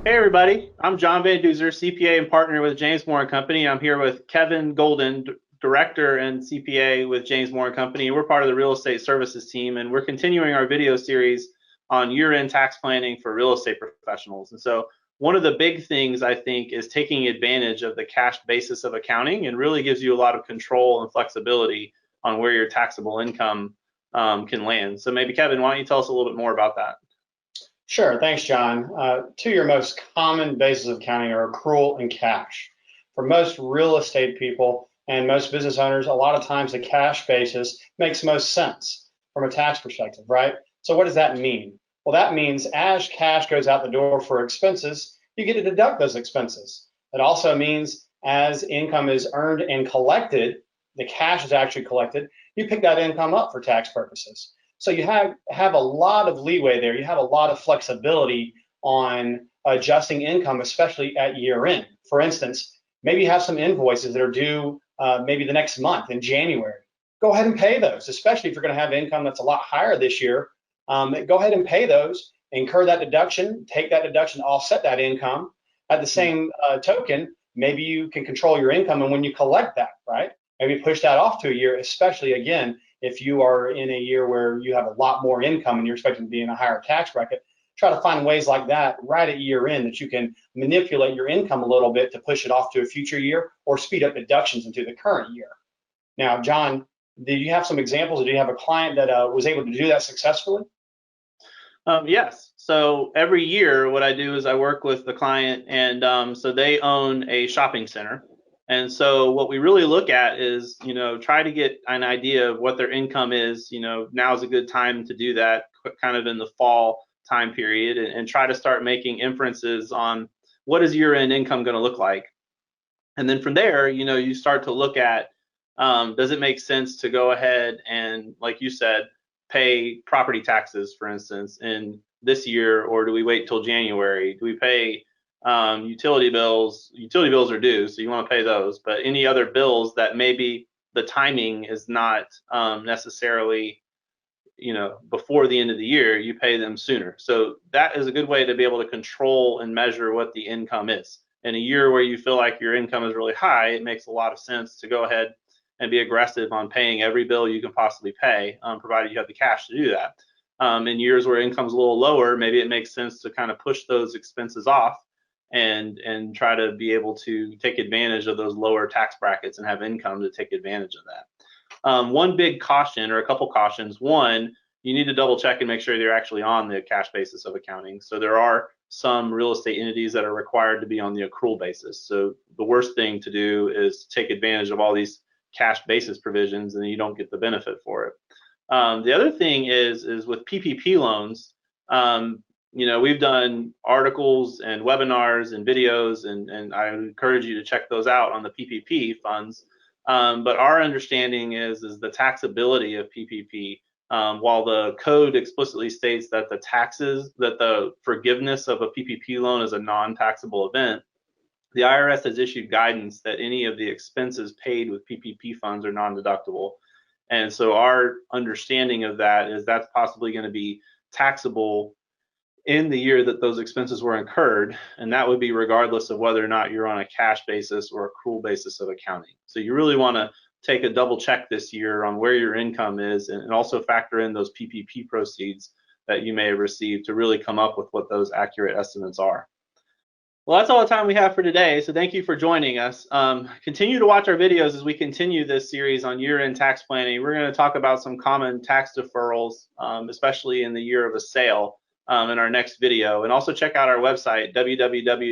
Hey everybody, I'm John Van Duzer, CPA and partner with James Moore and Company. I'm here with Kevin Golden, Director and CPA with James Moore and Company. We're part of the real estate services team, and we're continuing our video series on year-end tax planning for real estate professionals. And so one of the big things I think is taking advantage of the cash basis of accounting, and really gives you a lot of control and flexibility on where your taxable income can land. So maybe Kevin, why don't you tell us a little bit more about that? Sure, thanks, John. Two of your most common bases of accounting are accrual and cash. For most real estate people and most business owners, a lot of times the cash basis makes most sense from a tax perspective, right? So what does that mean? Well, that means as cash goes out the door for expenses, you get to deduct those expenses. It also means as income is earned and collected, the cash is actually collected, you pick that income up for tax purposes. So you have a lot of leeway there. You have a lot of flexibility on adjusting income, especially at year end. For instance, maybe you have some invoices that are due maybe the next month in January. Go ahead and pay those, especially if you're going to have income that's a lot higher this year. Go ahead and pay those, incur that deduction, take that deduction, offset that income. At the same token, maybe you can control your income, and when you collect that, right? Maybe push that off to a year, especially again if you are in a year where you have a lot more income and you're expecting to be in a higher tax bracket. Try to find ways like that right at year end that you can manipulate your income a little bit to push it off to a future year or speed up deductions into the current year. Now, John, did you have some examples, or do you have a client that was able to do that successfully? Yes. So every year, what I do is I work with the client, and so they own a shopping center. And so what we really look at is, try to get an idea of what their income is. Now is a good time to do that, kind of in the fall time period, and try to start making inferences on what is year-end income going to look like. And then from there, you start to look at, does it make sense to go ahead and, like you said, pay property taxes, for instance, in this year, or do we wait till January? Do we pay utility bills? Utility bills are due, so you want to pay those. But any other bills that maybe the timing is not necessarily, before the end of the year, you pay them sooner. So that is a good way to be able to control and measure what the income is. In a year where you feel like your income is really high, it makes a lot of sense to go ahead and be aggressive on paying every bill you can possibly pay, provided you have the cash to do that. In years where income's a little lower, maybe it makes sense to kind of push those expenses off and try to be able to take advantage of those lower tax brackets and have income to take advantage of that. One big caution, or a couple cautions. One, you need to double check and make sure you're actually on the cash basis of accounting. So there are some real estate entities that are required to be on the accrual basis. So the worst thing to do is take advantage of all these cash basis provisions and you don't get the benefit for it. The other thing is with PPP loans. We've done articles and webinars and videos, and I encourage you to check those out on the PPP funds. But our understanding is the taxability of PPP. While the code explicitly states that the forgiveness of a PPP loan is a non-taxable event, the IRS has issued guidance that any of the expenses paid with PPP funds are non-deductible. And so our understanding of that is that's possibly going to be taxable in the year that those expenses were incurred, and that would be regardless of whether or not you're on a cash basis or accrual basis of accounting. So you really want to take a double check this year on where your income is, and also factor in those PPP proceeds that you may have received to really come up with what those accurate estimates are. Well, that's all the time we have for today, so thank you for joining us. Continue to watch our videos as we continue this series on year-end tax planning. We're going to talk about some common tax deferrals, especially in the year of a sale, in our next video. And also check out our website, www.jmco.com.